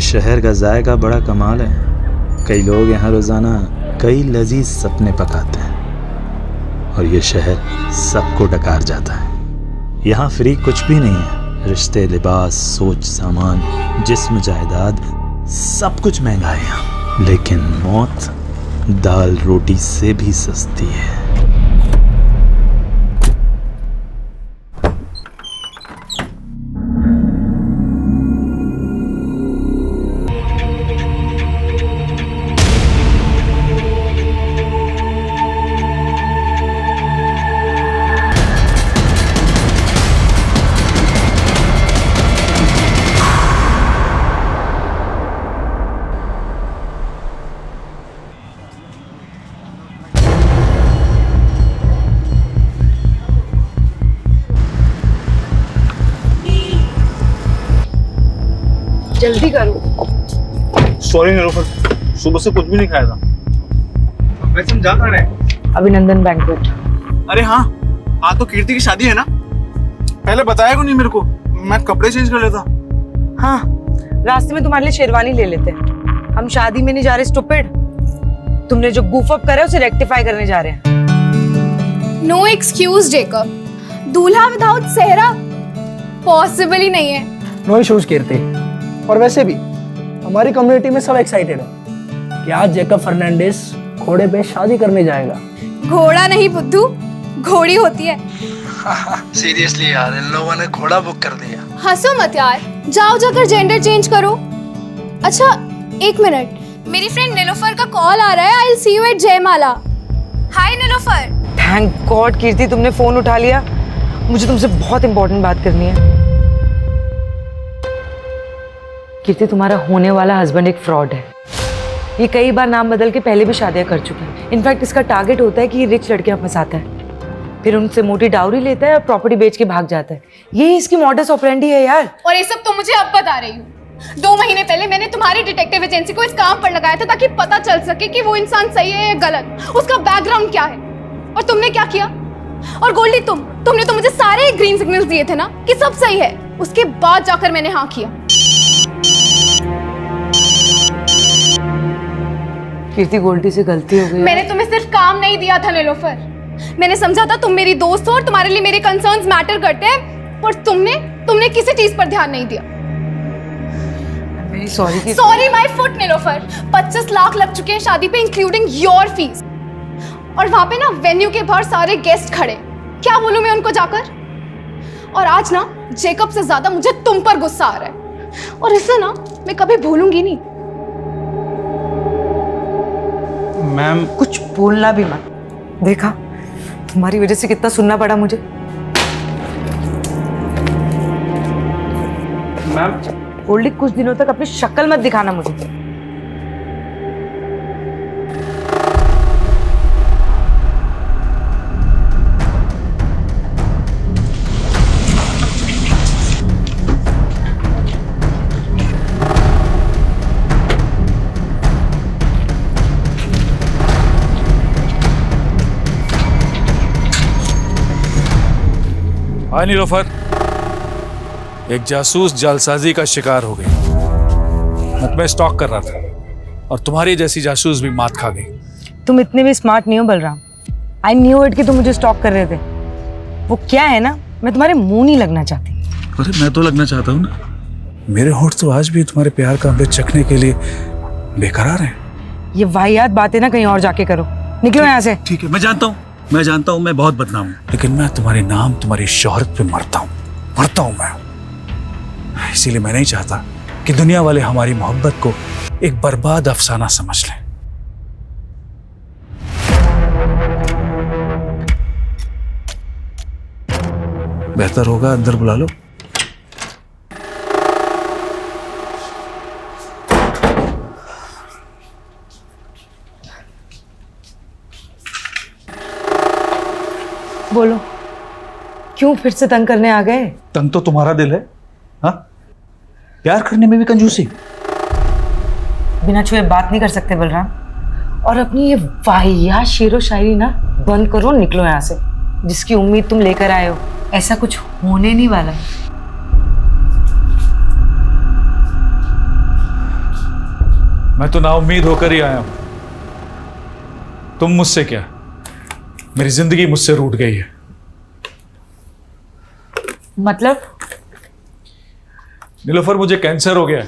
शहर का जायका बड़ा कमाल है। कई लोग यहाँ रोजाना कई लजीज सपने पकाते हैं और ये शहर सबको डकार जाता है। यहाँ फ्री कुछ भी नहीं है। रिश्ते, लिबास, सोच, सामान, जिस्म, जायदाद, सब कुछ महंगा है यहाँ। लेकिन मौत दाल रोटी से भी सस्ती है। जल्दी करो। सॉरी निलोफर, सुबह से कुछ भी नहीं खाया था। वैसे हम जा कहाँ रहे हैं? अभिनंदन बैंक्वेट। अरे हाँ, आज तो कीर्ति की शादी है ना। पहले बताया क्यों नहीं मेरे को? मैं कपड़े चेंज कर लेता। हाँ, रास्ते में तुम्हारे लिए शेरवानी ले लेते हैं। हम शादी में नहीं जा रहे स्टूपिड। तुमने जो गूफ अप करा है उसे रेक्टिफाई करने जा रहे हैं। नो एक्सक्यूज जेकब, दूल्हा विदाउट सेहरा पॉसिबल ही नहीं है। नो इश्यूज कीर्ति। और वैसे भी हमारी कम्युनिटी में सब एक्साइटेड है कि आज जेकब फर्नांडिस घोड़े पे शादी करने जाएगा। घोड़ा नहीं बुद्धू, घोड़ी होती है। सीरियसली यार, इन लोगों ने घोड़ा बुक कर दिया। हंसो मत यार, जाओ जाकर जेंडर चेंज करो। अच्छा एक मिनट, मेरी फ्रेंड नीलोफर का कॉल आ रहा है। I will see you at Jaymala. Hi Nilofar. Thank god Kirti तुमने फोन उठा लिया। मुझे तुमसे बहुत इंपॉर्टेंट बात करनी है। कीर्ति, तुम्हारा होने वाला हस्बैंड एक फ्रॉड है। ये कई बार नाम बदल के पहले भी शादियां कर चुका है। इनफैक्ट इसका टारगेट होता है कि ये रिच लड़कियां फंसाता है, फिर उनसे मोटी डाउरी लेता है और प्रॉपर्टी बेच के भाग जाता है। ये इसकी मॉडस ऑपरेंडी है यार। और ये सब तो मुझे अब बता रही हूँ। 2 महीने पहले मैंने तुम्हारी डिटेक्टिव एजेंसी को इस काम पर लगाया था ताकि पता चल सके कि वो इंसान सही है या गलत, उसका बैकग्राउंड क्या है। और तुमने क्या किया? और गोल्डी, तुमने तो मुझे सारे ग्रीन सिग्नल्स दिए थे ना कि सब सही है। उसके बाद जाकर मैंने हाँ किया। कीर्ति, गोल्डी से गलती हो गई। मैंने तुम्हें सिर्फ काम नहीं दिया था नीलोफर। मैंने समझा था तुम मेरी दोस्त हो और तुम्हारे लिए मेरे कंसर्न्स मैटर करते हैं, पर तुमने किसी चीज पर ध्यान नहीं दिया। Sorry my foot Nilofar. 25 lakh लग चुके हैं शादी पे, इंक्लूडिंग योर फीस। और वहां पे ना वेन्यू के बाहर सारे गेस्ट खड़े। क्या बोलूं मैं उनको जाकर? और आज ना जेकब से ज्यादा मुझे तुम पर गुस्सा आ रहा है, और इसे ना मैं कभी भूलूंगी नहीं। मैम, कुछ बोलना भी मत। देखा, तुम्हारी वजह से कितना सुनना पड़ा मुझे। मैम गोल्डी, कुछ दिनों तक अपनी शक्ल मत दिखाना मुझे। हाय नीलोफर, एक जासूस जालसाजी का शिकार हो गई। मैं तुम्हें स्टॉक कर रहा था और तुम्हारी जैसी जासूस भी मात खा गई। तुम इतने भी स्मार्ट नहीं हो बलराम। आई न्यू इट कि तुम मुझे स्टॉक कर रहे थे। वो क्या है ना, मैं तुम्हारे मुंह नहीं लगना चाहती। अरे मैं तो लगना चाहता हूँ ना। मेरे होंठ तो आज भी तुम्हारे प्यार का अमृत चखने के लिए बेकरार हैं। ये वाहियात बातें ना कहीं और जाके करो। निकलो यहाँ से। ठीक है, मैं जानता हूँ मैं बहुत बदनाम हूँ, लेकिन मैं तुम्हारे नाम, तुम्हारी शोहरत पे मरता हूँ मैं। इसीलिए मैं नहीं चाहता कि दुनिया वाले हमारी मोहब्बत को एक बर्बाद अफसाना समझ लें। बेहतर होगा अंदर बुला लो। बोलो, क्यों फिर से तंग करने आ गए? तंग तो तुम्हारा दिल है। हाँ, प्यार करने में भी कंजूसी। बिना छुए बात नहीं कर सकते बलराम। और अपनी ये वाहियात शेरो शायरी ना बंद करो, निकलो यहाँ से। जिसकी उम्मीद तुम लेकर आए हो, ऐसा कुछ होने नहीं वाला। मैं तो नाउम्मीद होकर ही आया हूं। तुम मुझसे क्या, मेरी जिंदगी मुझसे रूठ गई है। मतलब नीलोफर, मुझे कैंसर हो गया है।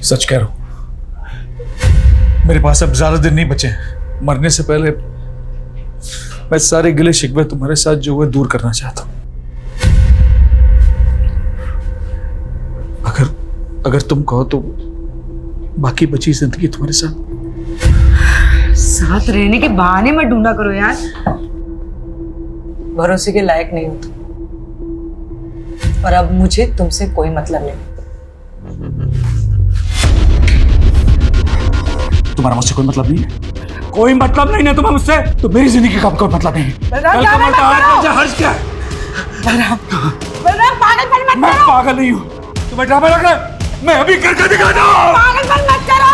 सच कह रहा हूं, मेरे पास अब ज्यादा दिन नहीं बचे हैं। मरने से पहले मैं सारे गिले शिकवे तुम्हारे साथ जो हुए दूर करना चाहता हूं। अगर तुम कहो तो बाकी बची जिंदगी तुम्हारे साथ रहने के बहाने मत ढूंढा करो यार, भरोसे के लायक नहीं हो तुम। और अब मुझे तुमसे कोई मतलब नहीं। तुम्हारा मुझसे कोई मतलब नहीं है? कोई मतलब नहीं ना तुम्हें मुझसे? तो मेरी जिंदगी का कोई मतलब नहीं। कल का मरता आज का हर्ष क्या है? बलराम पागलपन मत मैं पागल नहीं हूँ, तुम्हें ड्रामा लग रहा है? मैं अभी करके दिखाता हूँ। पागलपन मत करो।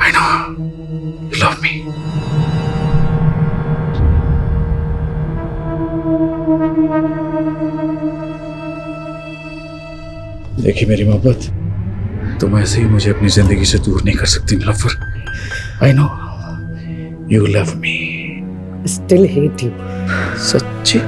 I know you love me. देखिए मेरी मोहब्बत, तुम ऐसे ही मुझे अपनी जिंदगी से दूर नहीं कर सकती Nilofar. I know you love me. Still hate you. सच्ची?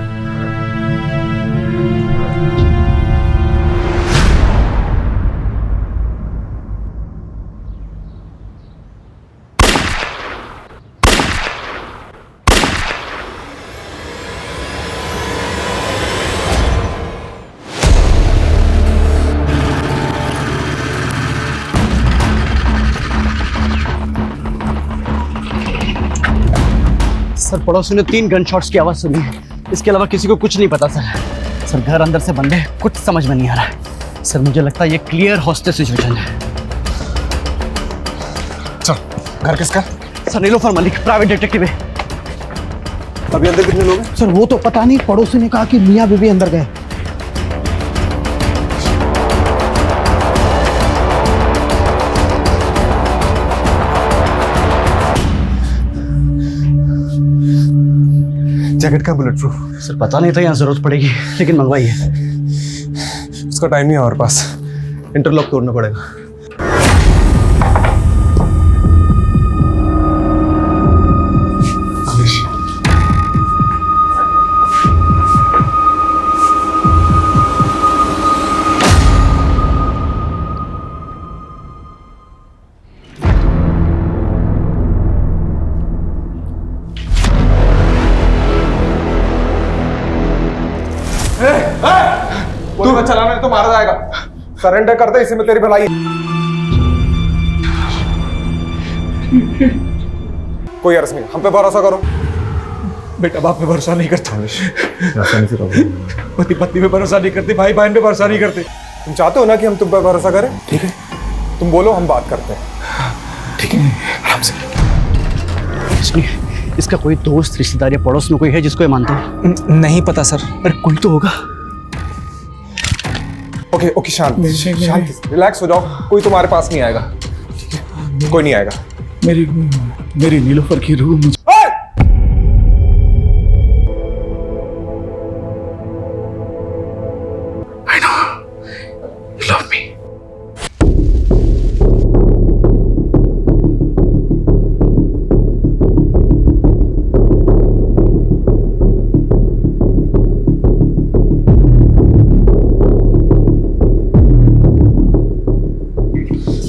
सर, पड़ोसी ने 3 गन शॉट्स की आवाज सुनी है। इसके अलावा किसी को कुछ नहीं पता सर। सर, घर अंदर से बंद है, कुछ समझ में नहीं आ रहा है। सर, मुझे लगता है ये क्लियर हॉस्टेज सिचुएशन है। सर, घर किसका? Sir, Nilofar Malik, private detective है। अभी अंदर कितने लोग हैं? सर, वो तो पता नहीं, पड़ोसी ने कहा कि मियां बीवी अंदर गए। जैकेट का बुलेट प्रूफ? सर, पता नहीं था यहाँ जरूरत पड़ेगी, लेकिन मंगवाई है। उसका टाइम नहीं है हमारे पास, इंटरलॉक तोड़ना पड़ेगा। गोली चलाना है तो मारा जाएगा। सरेंडर कर दे, इसी में तेरी भलाई। कोई अर्ज नहीं, हम पे भरोसा करो। बेटा बाप पे भरोसा नहीं करता, पति पत्नी पे भरोसा नहीं करते, भाई बहन पे भरोसा नहीं करते। तुम चाहते हो ना कि हम तुम पे भरोसा करें? ठीक है, तुम बोलो, हम बात करते हैं। ठीक है, आराम से। सुनिए, इसका कोई दोस्त, रिश्तेदार या पड़ोस में कोई है जिसको ये मानता है? नहीं पता सर। अरे कोई तो होगा। ओके ओके, शांत शांत, रिलैक्स हो जाओ। कोई तुम्हारे पास नहीं आएगा, कोई नहीं आएगा। मेरी नीलोफर की रूह मुझे I know you love me.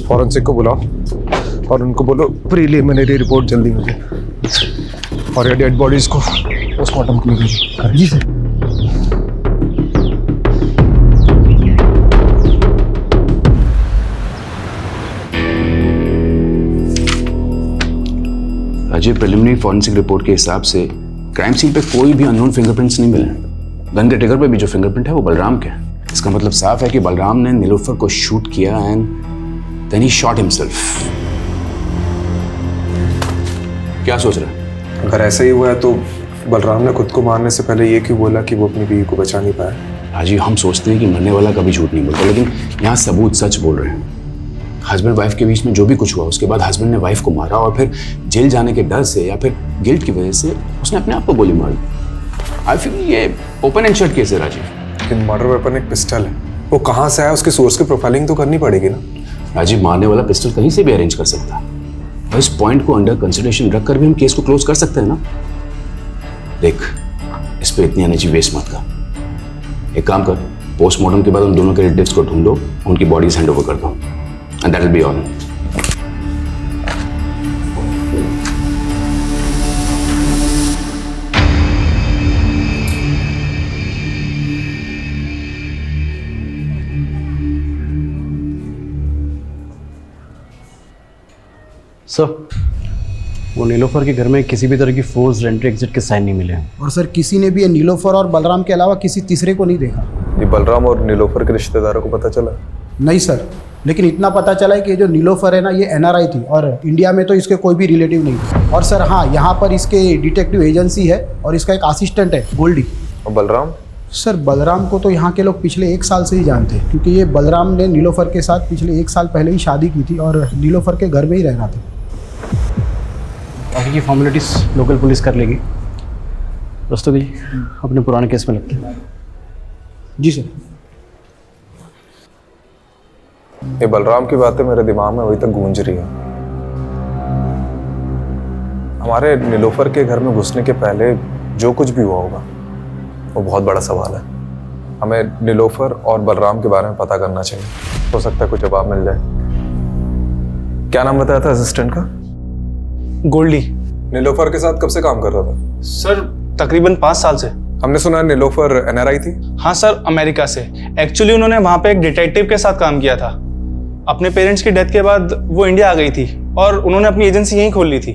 Forensic को बुलाओ और उनको बोलो प्रीलिमिनरी रिपोर्ट जल्दी मुझे, और ये डेड बॉडीज को पोस्टमार्टम के लिए भेजो। जी sir. Ajay, preliminary forensic report के हिसाब से क्राइम सीन पे कोई भी अननोन फिंगरप्रिंट्स नहीं मिले। गन के ट्रिगर पे भी जो फिंगरप्रिंट है वो बलराम के। इसका मतलब साफ है कि बलराम ने नीलोफर को शूट किया and then he shot himself. क्या सोच रहा है? अगर ऐसा ही हुआ है तो बलराम ने खुद को मारने से पहले ये क्यों बोला कि वो अपनी बीवी को बचा नहीं पाया? हाजी, हम सोचते हैं कि मरने वाला कभी झूठ नहीं बोलता, लेकिन यहाँ सबूत सच बोल रहे हैं। हस्बैंड वाइफ के बीच में जो भी कुछ हुआ, उसके बाद हस्बैंड ने वाइफ को मारा और फिर जेल जाने के डर से या फिर गिल्ट की वजह से उसने उसने अपने आप को गोली मार दी। आई फील ये ओपन एंड शट केस है राजीव। लेकिन मर्डर वेपन एक पिस्टल है, वो कहाँ से आया उसके सोर्स की प्रोफाइलिंग तो करनी पड़ेगी ना। राजीव, मारने वाला पिस्टल कहीं से भी अरेंज कर सकता है और इस पॉइंट को अंडर कंसिडरेशन रखकर भी हम केस को क्लोज कर सकते हैं ना। देख, इस पे इतनी एनर्जी वेस्ट मत कर। एक काम कर, पोस्टमार्टम के बाद उन दोनों के रिलेटिव्स को ढूंढो, उनकी बॉडीज हैंड ओवर कर दो and that will be all. Sir, वो नीलोफर के घर में किसी भी तरह की फोर्स एंट्री एग्जिट के साइन नहीं मिले हैं। और सर किसी ने भी ये नीलोफर और बलराम के अलावा किसी तीसरे को नहीं देखा। ये बलराम और नीलोफर के रिश्तेदारों को पता चला? नहीं सर, लेकिन इतना पता चला है कि जो नीलोफर है ना, ये NRI थी और इंडिया में तो इसके कोई भी रिलेटिव नहीं थे। और सर हाँ, यहाँ पर इसके डिटेक्टिव एजेंसी है और इसका एक असिस्टेंट है गोल्डी। और बलराम? सर बलराम को तो यहाँ के लोग पिछले 1 साल से ही जानते हैं, क्योंकि ये बलराम ने नीलोफर के साथ पिछले 1 साल पहले ही शादी की थी और नीलोफर के घर में ही रहना था। बाकी की फॉर्मेलिटीज लोकल पुलिस कर लेगी। रस्तोगी अपने पुराने केस में लगते हैं। जी सर। ये बलराम की बातें मेरे दिमाग में अभी तक गूंज रही है। हमारे नीलोफर के घर में घुसने के पहले जो कुछ भी हुआ होगा वो बहुत बड़ा सवाल है। हमें नीलोफर और बलराम के बारे में पता करना चाहिए, हो सकता है कुछ जवाब मिल जाए। क्या नाम बताया था असिस्टेंट का? गोल्डी। नीलोफर के साथ कब से काम कर रहा था? सर तकरीबन 5 साल से। हमने सुना है नीलोफर NRI थी। हाँ सर, अमेरिका से। एक्चुअली उन्होंने वहाँ पे एक डिटेक्टिव के साथ काम किया था। अपने पेरेंट्स की डेथ के बाद वो इंडिया आ गई थी और उन्होंने अपनी एजेंसी यहीं खोल ली थी।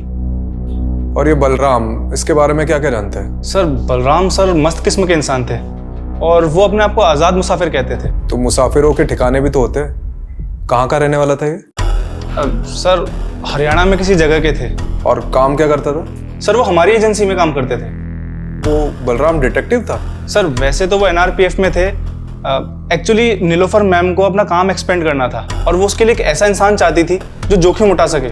और ये बलराम, इसके बारे में क्या क्या जानते हैं? सर बलराम सर मस्त किस्म के इंसान थे और वो अपने आप को आज़ाद मुसाफिर कहते थे। तो मुसाफिरों के ठिकाने भी तो होते हैं। कहाँ का रहने वाला था ये? सर हरियाणा में किसी जगह के थे। और काम क्या करता था? सर वो हमारी एजेंसी में काम करते थे। वो बलराम डिटेक्टिव था? सर वैसे तो वो NRPF में थे। एक्चुअली नीलोफर मैम को अपना काम एक्सपेंड करना था और वो उसके लिए एक ऐसा इंसान चाहती थी जो जोखिम उठा सके।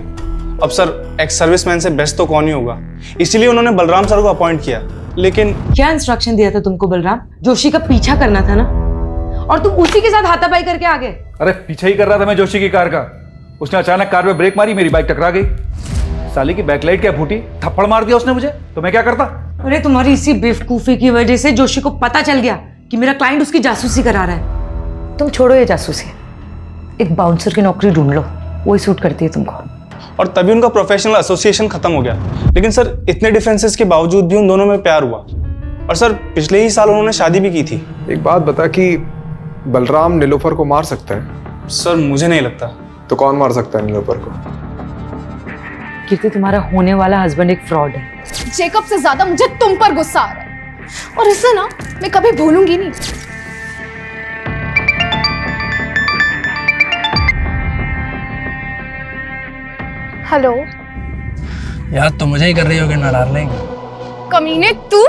अब सर एक्स सर्विसमैन से बेस्ट तो कौन ही होगा, इसीलिए उन्होंने बलराम सर को अपॉइंट किया। लेकिन क्या इंस्ट्रक्शन दिया था तुमको बलराम? जोशी का पीछा करना था ना, और तुम उसी के साथ हाथापाई करके आ गए। अरे पीछे ही कर रहा था मैं जोशी की कार का। उसने अचानक कार में ब्रेक मारी, मेरी बाइक टकरा गई। साली की बैकलाइट क्या फूटी, थप्पड़ मार दिया उसने मुझे, तो मैं क्या करता? अरे तुम्हारी इसी बेवकूफी की वजह से जोशी को पता चल गया कि मेरा क्लाइंट उसकी जासूसी करा रहा है। तुम छोड़ो ये जासूसी, एक बाउंसर की नौकरी ढूंढ लो, वही सूट करती है तुमको। और तभी उनका प्रोफेशनल एसोसिएशन खत्म हो गया। लेकिन सर इतने डिफरेंसेस के बावजूद भी उन दोनों में प्यार हुआ और सर पिछले ही साल उन्होंने शादी भी की थी। एक बात बता कि बलराम नीलोफर को मार सकता है? सर मुझे नहीं लगता। तो कौन मार सकता है नीलोफर को? कीर्ति, तुम्हारा होने वाला हस्बैंड एक फ्रॉड है। जेकब से ज्यादा मुझे तुम पर गुस्सा आ रहा है और इसे ना मैं कभी भूलूंगी नहीं। हेलो याद तो मुझे ही कर रही होगी ना डार्लिंग। कमीने, तू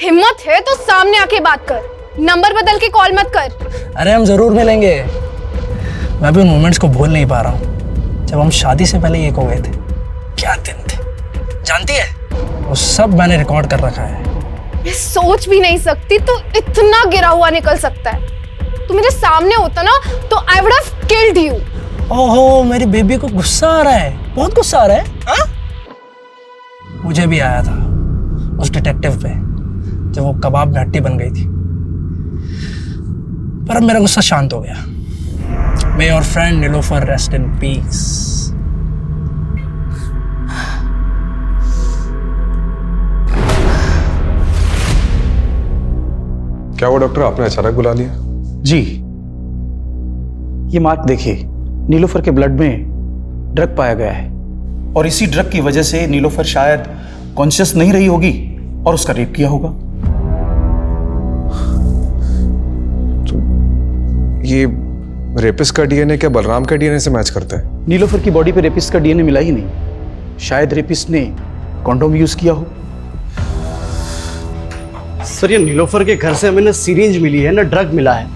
हिम्मत है तो सामने आके बात कर, नंबर बदल के कॉल मत कर। अरे हम जरूर मिलेंगे। मैं भी उन मोमेंट्स को भूल नहीं पा रहा हूँ जब हम शादी से पहले एक हो गए थे। क्या दिन थे, जानती है? वो सब मैंने रिकॉर्ड कर रखा है। मैं सोच भी नहीं सकती तू इतना गिरा हुआ निकल सकता है। तू मेरे सामने होता ना तो I would have killed you. ओहो, मेरी बेबी को गुस्सा आ रहा है, बहुत गुस्सा आ रहा है। हाँ? मुझे भी आया था उस डिटेक्टिव पे जब वो कबाब में हड्डी बन गई थी, पर अब मेरा गुस्सा शांत हो गया। May your friend Nilofer rest in peace. क्या वो डॉक्टर आपने अचानक बुला लिया? जी, ये मार्क देखिए, नीलोफर के ब्लड में ड्रग पाया गया है और इसी ड्रग की वजह से नीलोफर शायद कॉन्शियस नहीं रही होगी और उसका रेप किया होगा। तो ये रेपिस्ट का डीएनए क्या बलराम का डीएनए से मैच करता है? नीलोफर की बॉडी पे रेपिस्ट का डीएनए मिला ही नहीं। शायद रेपिस्ट ने कॉन्डोम यूज किया हो। सर ये नीलोफर के घर से हमें ना सिरिंज मिली है ना ड्रग मिला है,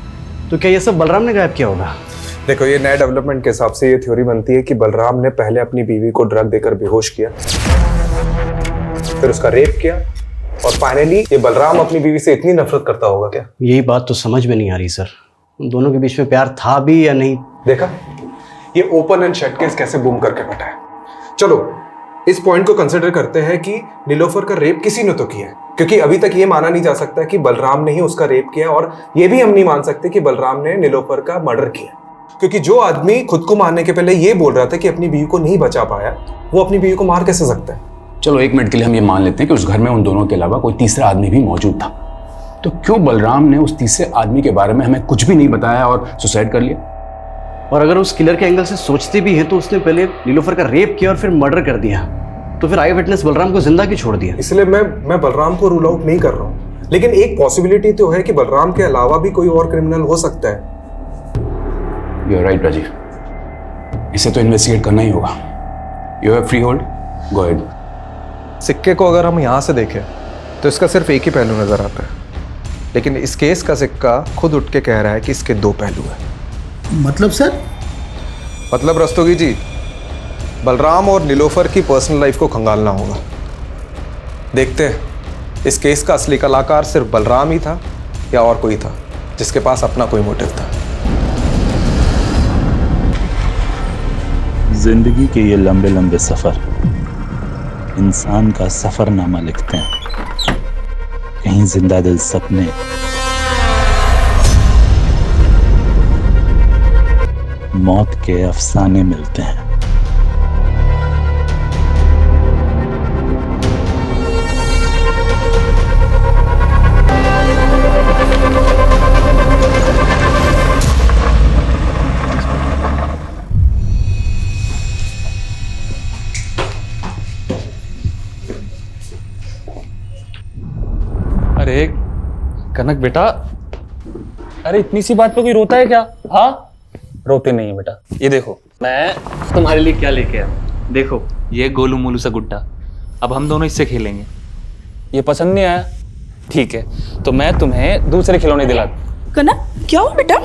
तो क्या ये सब बलराम ने गायब किया होगा? देखो, ये नए डेवलपमेंट के हिसाब से ये थ्योरी बनती है कि बलराम ने पहले अपनी बीवी को ड्रग देकर बेहोश किया, फिर उसका रेप किया और फाइनली ये बलराम अपनी बीवी से इतनी नफरत करता होगा क्या? यही बात तो समझ में नहीं आ रही सर, उन दोनों के बीच में प्यार था भी या नहीं। देखा, ये ओपन एंड शट केस कैसे बूम करके बैठा है। चलो इस पॉइंट को कंसिडर करते हैं कि नीलोफर का रेप किसी ने तो किया है, क्योंकि अभी तक ये माना नहीं जा सकता कि बलराम ने ही उसका रेप किया, और ये भी हम नहीं मान सकते कि बलराम ने नीलोफर का मर्डर किया, क्योंकि जो आदमी खुद को मारने के पहले ये बोल रहा था कि अपनी बीवी को नहीं बचा पाया, वो अपनी बीवी को मार कैसे सकता है? चलो 1 मिनट के लिए हम ये मान लेते हैं कि उस घर में उन दोनों के अलावा कोई तीसरा आदमी भी मौजूद था, तो क्यों बलराम ने उस तीसरे आदमी के बारे में हमें कुछ भी नहीं बताया और सुसाइड कर लिया? और अगर उस किलर के एंगल से सोचते भी हैं तो उसने पहले नीलोफर का रेप किया और फिर मर्डर कर दिया, तो फिर आई विटनेस बलराम को जिंदा क्यों छोड़ दिया? इसलिए मैं बलराम को रूल आउट नहीं कर रहा हूँ, लेकिन एक पॉसिबिलिटी तो है कि बलराम के अलावा भी कोई और क्रिमिनल हो सकता है। यू आर राइट राजीव, इसे तो इन्वेस्टिगेट करना ही होगा। You have free hold, go ahead. सिक्के को अगर हम यहाँ से देखें तो इसका सिर्फ एक ही पहलू नजर आता है, लेकिन इस केस का सिक्का खुद उठ के कह रहा है कि इसके 2 पहलू हैं। मतलब सर? मतलब रस्तोगी जी, बलराम और नीलोफर की पर्सनल लाइफ को खंगालना होगा। देखते हैं इस केस का असली कलाकार सिर्फ बलराम ही था या और कोई था जिसके पास अपना कोई मोटिव था। जिंदगी के ये लंबे लंबे सफर इंसान का सफरनामा लिखते हैं। कहीं जिंदा दिल सपने, मौत के अफसाने मिलते हैं। अरे कनक बेटा, अरे इतनी सी बात पे कोई रोता है क्या? हाँ, रोते नहीं है बेटा। ये देखो मैं तुम्हारे लिए क्या लेके आया। देखो ये गोलू मोलू सा गुड्डा, अब हम दोनों इससे खेलेंगे। ये पसंद नहीं आया? ठीक है, तो मैं तुम्हें दूसरे खिलौने दिला दूं। कनक क्या हुआ बेटा?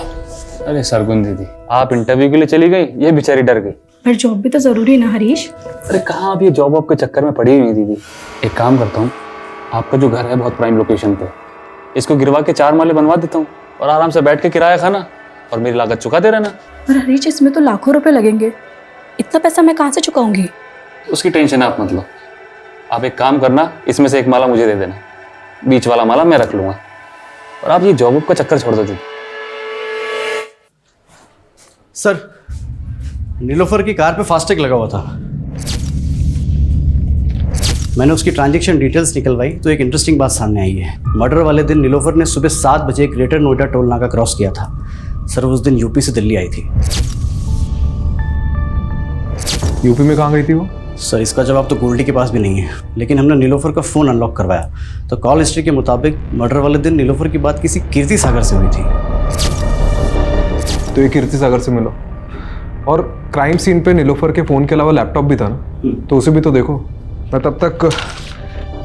अरे सरगुन दीदी, आप इंटरव्यू के लिए चली गई, ये बेचारी डर गई। पर जॉब भी तो जरूरी ना हरीश। अरे कहाँ, अब ये जॉब वॉब के चक्कर में पड़ी हुई दीदी। एक काम करता हूँ, आपका जो घर है बहुत प्राइम लोकेशन पे, इसको गिरवा के 4 माले बनवा देता हूँ और आराम से बैठ के किराया खाना और मेरी लागत चुका दे रहना। पर हरीश इसमें तो लाखों रुपए लगेंगे, इतना पैसा मैं कहाँ से चुकाऊंगी? उसकी टेंशन आप मत लो। आप एक काम करना, इसमें से 1 माला मुझे दे देना, बीच वाला माला मैं रख लूंगा, और आप ये जॉब का चक्कर छोड़ दो दीदी। सर, नीलोफर की कार पे फास्टैग लगा हुआ था। मैंने उसकी ट्रांजैक्शन डिटेल्स निकलवाई तो एक इंटरेस्टिंग बात सामने आई है। मर्डर वाले दिन नीलोफर ने सुबह 7 बजे ग्रेटर नोएडा टोल नाका क्रॉस किया था। सर उस दिन यूपी से दिल्ली आई थी। यूपी में कहाँ गई थी वो? सर इसका जवाब तो गोल्डी के पास भी नहीं है, लेकिन हमने नीलोफर का फ़ोन अनलॉक करवाया तो कॉल हिस्ट्री के मुताबिक मर्डर वाले दिन नीलोफर की बात किसी कीर्ति सागर से हुई थी। तो ये कीर्ति सागर से मिलो, और क्राइम सीन पे नीलोफर के फ़ोन के अलावा लैपटॉप भी था ना, तो उसे भी तो देखो। मैं तब तक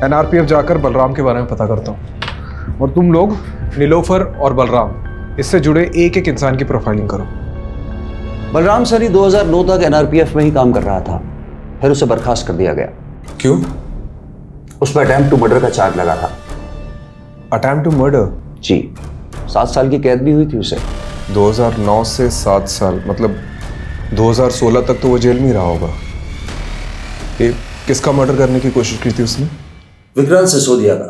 NRPF जाकर बलराम के बारे में पता करता हूँ, और तुम लोग नीलोफर और बलराम इससे जुड़े एक एक इंसान की प्रोफाइलिंग करो। बलराम सर ही 2009 तक NRPF में ही काम कर रहा था, फिर उसे बर्खास्त कर दिया गया। क्यों? उस पर अटेम्प्ट टू मर्डर का चार्ज लगा था। Attempt to murder? जी, 7 साल की कैद भी हुई थी उसे। 2009 से 7 साल, मतलब 2016 तक तो वो जेल में ही रहा होगा। ये किसका मर्डर करने की कोशिश की थी उसने? विक्रांत सिसोदिया का,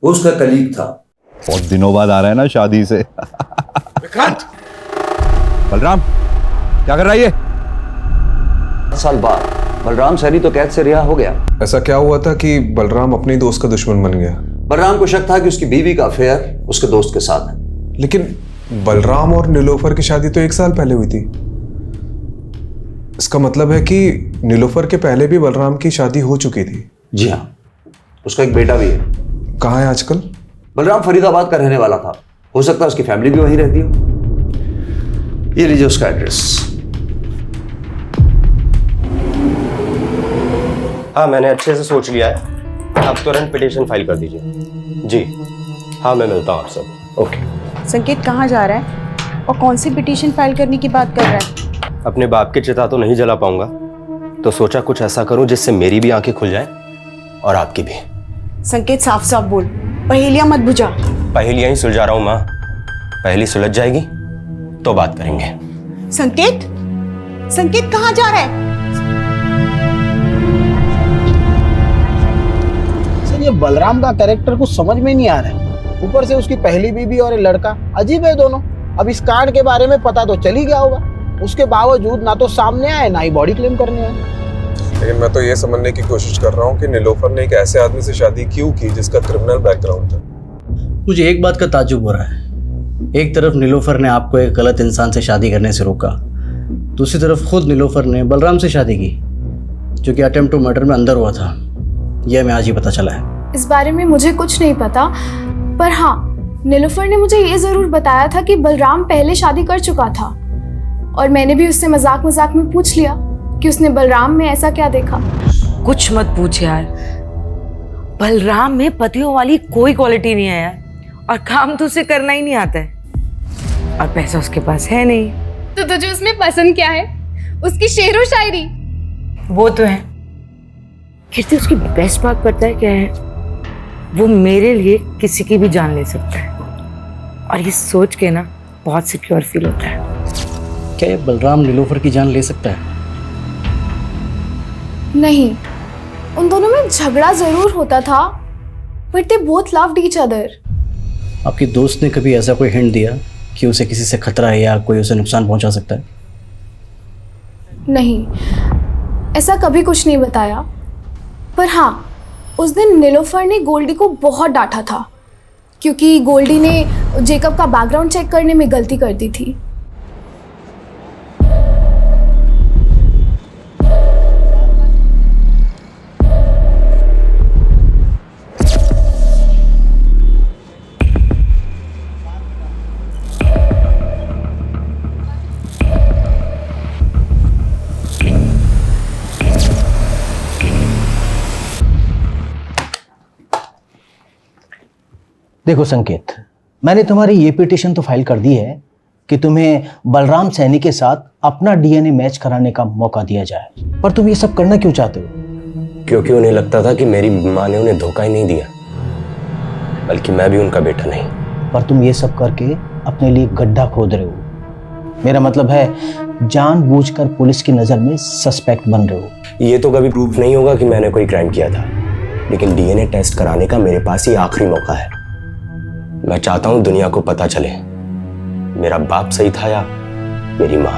वो उसका कलीग था। बहुत दिनों बाद आ रहा है ना शादी से। विक्रांत! बलराम क्या कर रहा है ये? 7 साल बाद बलराम सैनी तो कैद से रिहा हो गया। ऐसा क्या हुआ था कि बलराम अपने ही दोस्त का दुश्मन बन गया? बलराम को शक था कि उसकी बीवी का अफेयर उसके दोस्त के साथ है। लेकिन बलराम और नीलोफर की शादी तो 1 साल पहले हुई थी। इसका मतलब है कि नीलोफर के पहले भी बलराम की शादी हो चुकी थी। जी हाँ, उसका एक बेटा भी है। कहाँ है आजकल? बलराम फरीदाबाद का रहने वाला था, हो सकता है उसकी फैमिली भी वहीं रहती हो। ये लीजिए उसका एड्रेस। हाँ, मैंने अच्छे से सोच लिया है, आप तुरंत पिटीशन फाइल कर दीजिए। जी हाँ, मैं मिलता हूँ आप सब। ओके। संकेत कहाँ जा रहा है और कौन सी पिटीशन फाइल करने की बात कर रहा है? अपने बाप की चिता तो नहीं जला पाऊंगा, तो सोचा कुछ ऐसा करूं जिससे मेरी भी आंखें खुल जाएं और आपकी भी। संकेत साफ साफ बोल, पहेलियां मत बुझा। पहेलियां ही सुलझा रहा हूं माँ। पहेली सुलझ जाएगी तो बात करेंगे। संकेत, संकेत कहाँ जा रहा है? सर ये बलराम का कैरेक्टर कुछ समझ में नहीं आ रहा है। ऊपर से उसकी पहली बीवी और ये लड़का अजीब है दोनों। अब इस कांड के बारे में पता तो चल ही गया होगा, उसके बावजूद ना तो सामने आए ना ही बॉडी क्लेम करने आए। लेकिन मैं तो ये समझने की कोशिश कर रहा हूँ कि नीलोफर ने एक ऐसे आदमी से शादी क्यों की जिसका क्रिमिनल बैकग्राउंड था। मुझे एक बात का ताज्जुब हो रहा है। एक तरफ नीलोफर ने आपको एक गलत इंसान से शादी करने से रोका, दूसरी तरफ खुद नीलोफर ने बलराम से शादी की जो कि अटेम्प्ट टू मर्डर में अंदर हुआ था। यह हमें आज ही पता चला है। इस बारे में मुझे कुछ नहीं पता, पर हाँ, नीलोफर ने मुझे ये जरूर बताया था कि बलराम पहले शादी कर चुका था, और मैंने भी उससे मजाक मजाक में पूछ लिया कि उसने बलराम में ऐसा क्या देखा। कुछ मत पूछ यार, बलराम में पतियों वाली कोई क्वालिटी नहीं है यार, और काम तो उसे करना ही नहीं आता है, और पैसा उसके पास है नहीं। तो तुझे उसमें पसंद क्या है? उसकी शेरो शायरी? वो तो है। कीर्ति, उसकी बेस्ट बात पता है क्या है? वो मेरे लिए किसी की भी जान ले सकता है, और ये सोच के ना बहुत सिक्योर फील होता है। क्या ये बलराम नीलोफर की जान ले सकता है? नहीं, उन दोनों में झगड़ा जरूर होता था, but they both loved each other. आपकी दोस्त ने कभी ऐसा कोई हिंट दिया कि उसे किसी से खतरा है या कोई उसे नुकसान पहुंचा सकता है? नहीं, ऐसा कभी कुछ नहीं बताया। पर हाँ, उस दिन नीलोफर ने गोल्डी को बहुत डांटा था क्योंकि गोल्डी ने जेकब का बैकग्राउंड चेक करने में गलती कर दी थी। देखो संकेत, मैंने तुम्हारी ये पिटीशन तो फाइल कर दी है कि तुम्हें बलराम सैनी के साथ अपना डीएनए मैच कराने का मौका दिया जाए, पर तुम ये सब करना क्यों चाहते हो? क्योंकि उन्हें लगता था कि मेरी माँ ने उन्हें धोखा ही नहीं दिया, बल्कि मैं भी उनका बेटा नहीं। पर तुम ये सब करके अपने लिए गड्ढा खोद रहे हो। मेरा मतलब है जानबूझकर पुलिस की नजर में सस्पेक्ट बन रहे हो। ये तो कभी प्रूफ नहीं होगा कि मैंने कोई क्राइम किया था, लेकिन डीएनए टेस्ट कराने का मेरे पास ही आखिरी मौका है। मैं चाहता हूं दुनिया को पता चले मेरा बाप सही था या मेरी माँ।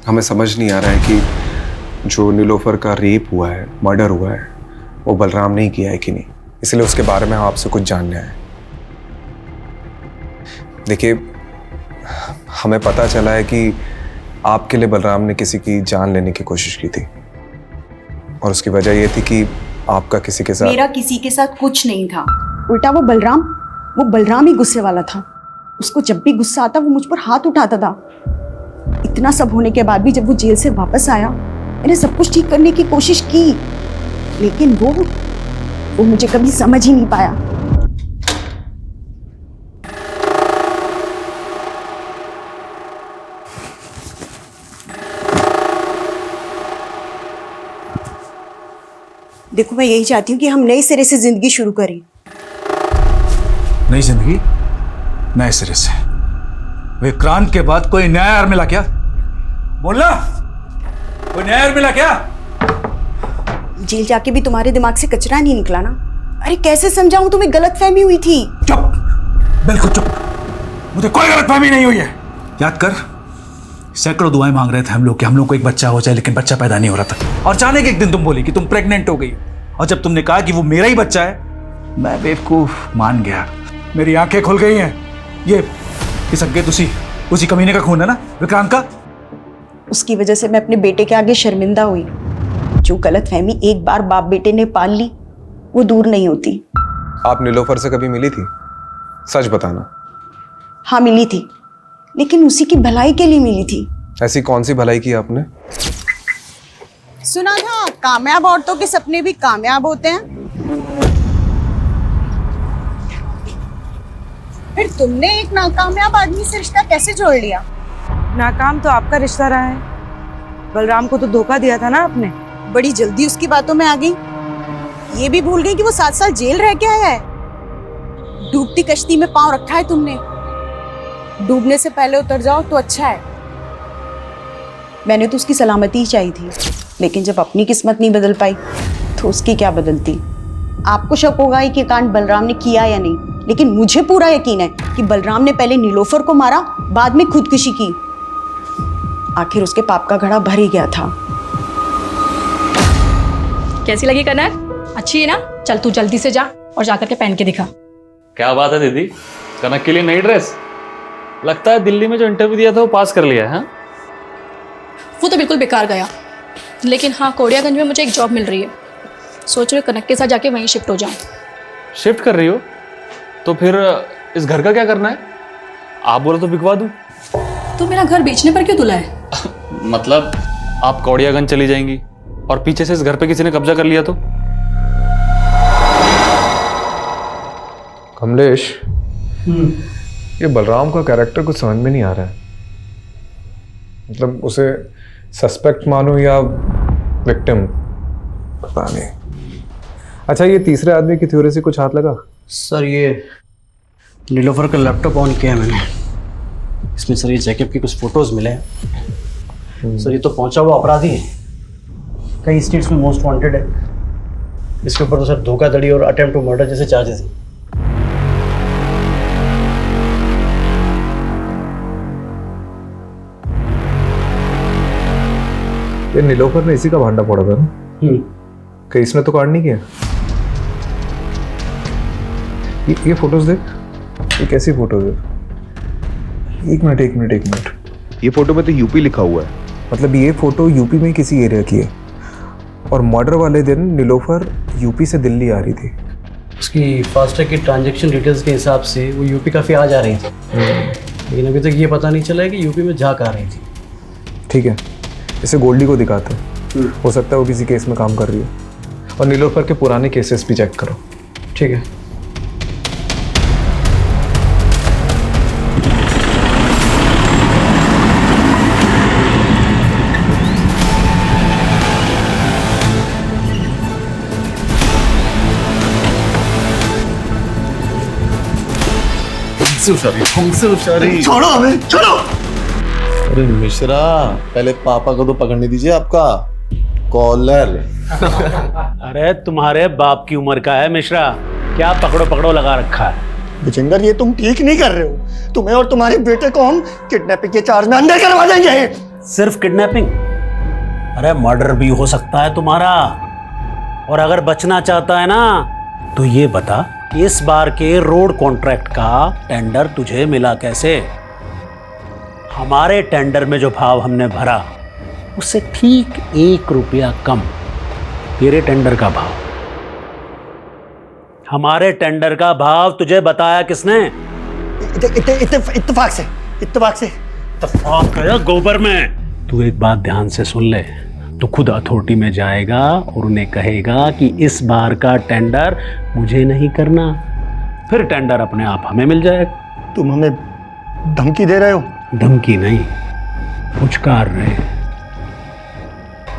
हमें समझ नहीं आ रहा है कि जो नीलोफर का रेप हुआ है, मर्डर हुआ है, वो बलराम ने ही किया है कि नहीं। इसलिए उसके बारे में हम आपसे कुछ जानना है। देखिए, हमें पता चला है कि आपके लिए बलराम ने किसी की जान लेने की कोशिश की थी, और उसकी वजह ये थी कि आपका किसी के साथ। मेरा किसी के साथ कुछ नहीं था, उल्टा वो बलराम ही गुस्से वाला था। उसको जब भी गुस्सा आता वो मुझ पर हाथ उठाता था। इतना सब होने के बाद भी जब वो जेल से वापस आया, मैंने सब कुछ ठीक करने की कोशिश की, लेकिन वो मुझे कभी समझ ही नहीं पाया। देखो, मैं यही चाहती हूँ कि हम नए सिरे से जिंदगी शुरू करें। नई जिंदगी नए सिरे से? विक्रांत के बाद कोई नया यार मिला क्या? बोलना, कोई नया यार मिला क्या? जेल जाके भी तुम्हारे दिमाग से कचरा नहीं निकला ना? अरे कैसे समझाऊं, तुम्हें गलतफहमी हुई थी। चुप, बिल्कुल चुप। मुझे कोई गलतफहमी नहीं हुई है। याद कर, सैकड़ों दुआएं मांग रहे थे हम लोग को एक बच्चा हो जाए, लेकिन बच्चा पैदा नहीं हो रहा था। और जाने के एक दिन तुम बोली कि तुम प्रेग्नेंट हो गई, और जब तुमने कहा कि वो मेरा ही बच्चा है, मैं बेवकूफ मान गया। मेरी आंखें खुल गई हैं। ये संकेत उसी कमीने का खून है ना, विक्रांत का? उसकी वजह से मैं अपने बेटे के आगे शर्मिंदा हुई। जो गलतफहमी एक बार बाप बेटे ने पाल ली, वो दूर नहीं होती। आप नीलोफर से कभी मिली थी? सच बताना। हाँ मिली थी, लेकिन उसी की भलाई के लिए मिली थी। ऐसी कौन सी भलाई की आपने? सुना था कामयाब औरतों के सपने भी कामयाब होते हैं। फिर तुमने एक नाकामयाब आदमी से रिश्ता कैसे जोड़ लिया? नाकाम तो आपका रिश्ता रहा है, बलराम को तो धोखा दिया था ना आपने। बड़ी जल्दी उसकी बातों में आ गई। ये भी भूल गई कि वो 7 साल जेल रह के आया है। डूबती कश्ती में पांव रखा है तुमने। डूबने से पहले उतर जाओ तो अच्छा है। मैंने तो उसकी सलामती ही चाहिए थी, लेकिन जब अपनी किस्मत नहीं बदल पाई तो उसकी क्या बदलती। आपको शक होगा ही कि कांड बलराम ने किया या नहीं, लेकिन मुझे पूरा यकीन है कि बलराम ने पहले नीलोफर को मारा, बाद में खुदकुशी की। आखिर उसके पाप का घड़ा भर ही गया था। कैसी लगी कनक? अच्छी है ना? चल तू जल्दी से जा और जाकर के पहन के दिखा। क्या बात है दीदी, कनक के लिए नई ड्रेस? लगता है दिल्ली में जो इंटरव्यू दिया था वो पास कर लिया है। वो तो बिल्कुल बेकार गया, लेकिन हाँ कोड़ियागंज में मुझे एक जॉब मिल रही है। सोच रही हूँ कनक के साथ जाके वहीं शिफ्ट हो जाऊँ। शिफ्ट कर रही हो? तो फिर इस घर का क्या करना है? आप बोलो तो बिकवा दूँ। तो मेरा घर बेचने पर क्यों तुला है? मतलब आप कौड़ियागंज चली जाएंगी और पीछे से इस घर पे किसी ने कब्जा कर लिया तो? कमलेश, ये बलराम का कैरेक्टर कुछ समझ में नहीं आ रहा है। मतलब उसे सस्पेक्ट मानो या विक्टिम, पता नहीं। अच्छा, ये तीसरे आदमी की थ्योरी से कुछ हाथ लगा? सर ये नीलोफर का लैपटॉप ऑन किया है मैंने। इसमें सर ये जैकब की कुछ फोटोज मिले हैं। सर ये तो पहुंचा हुआ अपराधी है, कई स्टेट्स में मोस्ट वांटेड है। इसके ऊपर तो सर धोखाधड़ी और अटेम्प्ट टू मर्डर जैसे चार्जेस हैं। ये नीलोफर ने इसी का भांडा फोड़ा था ना? कहीं इसने तो कांड नहीं किया? ये फोटोज देख, ये कैसी फोटोज है? एक मिनट। ये फोटो में तो यूपी लिखा हुआ है। मतलब ये फोटो यूपी में किसी एरिया की है और मर्डर वाले दिन नीलोफर यूपी से दिल्ली आ रही थी। उसकी फास्टैग की ट्रांजैक्शन डिटेल्स के हिसाब से वो यूपी काफ़ी आ जा रही थी, लेकिन अभी तक ये पता नहीं चला है कि यूपी में जा कहाँ रही थी। ठीक है, इसे गोल्डी को दिखाते हैं, हो सकता है वो किसी केस में काम कर रही है। और नीलोफर के पुराने केसेस भी चेक करो। ठीक है। छोड़ो हमें, छोड़ो। अरे मिश्रा, पहले पापा को तो पकड़ने दीजिए आपका कॉलर। अरे तुम्हारे बाप की उम्र का है मिश्रा, क्या पकड़ो पकड़ो लगा रखा है। विजेंद्र, ये तुम ठीक नहीं कर रहे हो। तुम्हें और तुम्हारे बेटे को हम किडनैपिंग के चार्ज में अंदर करवा देंगे। सिर्फ किडनैपिंग? अरे मर्डर भी हो सकता है तुम्हारा। और अगर बचना चाहता है ना तो ये बता कि इस बार के रोड कॉन्ट्रैक्ट का टेंडर तुझे मिला कैसे? हमारे टेंडर में जो भाव हमने भरा उससे ठीक 1 रुपया कम तेरे टेंडर का भाव। हमारे टेंडर का भाव तुझे बताया किसने? इत्तेफाक से। इत्तेफाक है गोबर में। तू एक बात ध्यान से सुन ले, तो खुद अथॉरिटी में जाएगा और उन्हें कहेगा कि इस बार का टेंडर मुझे नहीं करना, फिर टेंडर अपने आप हमें मिल जाएगा। तुम हमें धमकी दे रहे हो? धमकी नहीं, पुचकार रहे।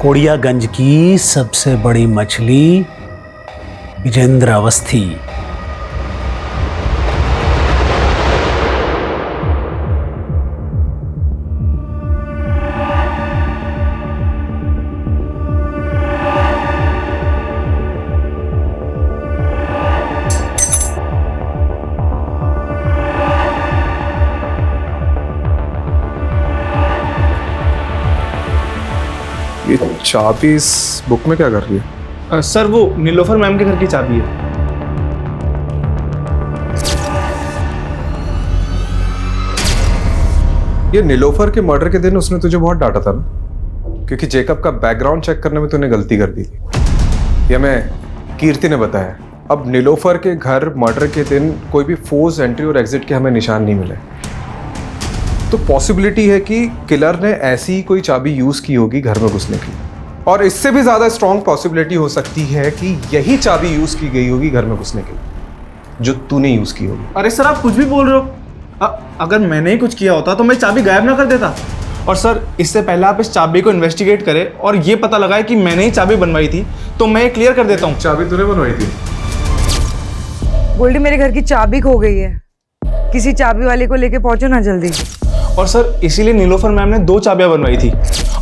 कोड़ियागंज की सबसे बड़ी मछली विजेंद्र अवस्थी। ये चाबी इस बुक में क्या कर रही है? सर वो नीलोफर मैम के घर की चाबी है। ये नीलोफर के मर्डर के दिन उसने तुझे बहुत डांटा था ना, क्योंकि जेकब का बैकग्राउंड चेक करने में तूने गलती कर दी थी। ये हमें कीर्ति ने बताया। अब नीलोफर के घर मर्डर के दिन कोई भी फोर्स एंट्री और एग्जिट के हमें निशान नहीं मिले, तो पॉसिबिलिटी है कि किलर ने ऐसी ही कोई चाबी यूज की होगी घर में घुसने की। और इससे भी ज्यादा स्ट्रॉन्ग पॉसिबिलिटी हो सकती है कि यही चाबी यूज की गई होगी घर में घुसने के लिए, जो तूने यूज की होगी। अरे सर, आप कुछ भी बोल रहे हो। अगर मैंने ही कुछ किया होता तो मैं चाबी गायब ना कर देता। और सर इससे पहले आप इस चाबी को इन्वेस्टिगेट करें और ये पता लगाए कि मैंने ही चाबी बनवाई थी तो मैं ये क्लियर कर देता हूँ। चाबी तूने बनवाई थी? गोल्डी, मेरे घर की चाबी खो गई है, किसी चाबी वाले को लेके पहुंचो ना जल्दी। और सर इसीलिए नीलोफर मैम ने 2 चाबियां बनवाई थी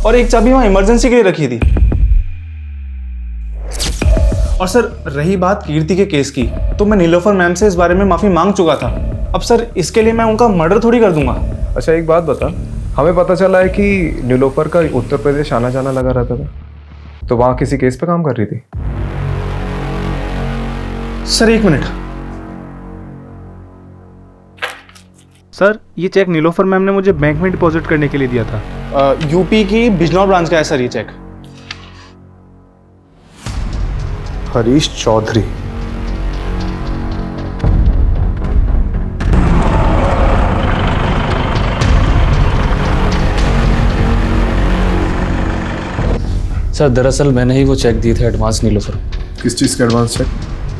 और एक चाबी वहाँ इमरजेंसी के लिए रखी थी। और सर रही बात कीर्ति के केस की, तो मैं नीलोफर मैम से इस बारे में माफ़ी मांग चुका था। अब सर इसके लिए मैं उनका मर्डर थोड़ी कर दूंगा। अच्छा एक बात बता, हमें पता चला है कि नीलोफर का उत्तर प्रदेश आना जाना लगा रहता था, तो वहाँ किसी केस पे काम कर रही थी? Sir 1 minute. सर ये चेक नीलोफर मैम ने मुझे बैंक में डिपॉजिट करने के लिए दिया था। यूपी की बिजनौर ब्रांच का है सर ये चेक। हरीश चौधरी। सर दरअसल मैंने ही वो चेक दिए थे एडवांस नीलोफर। किस चीज़ का एडवांस चेक?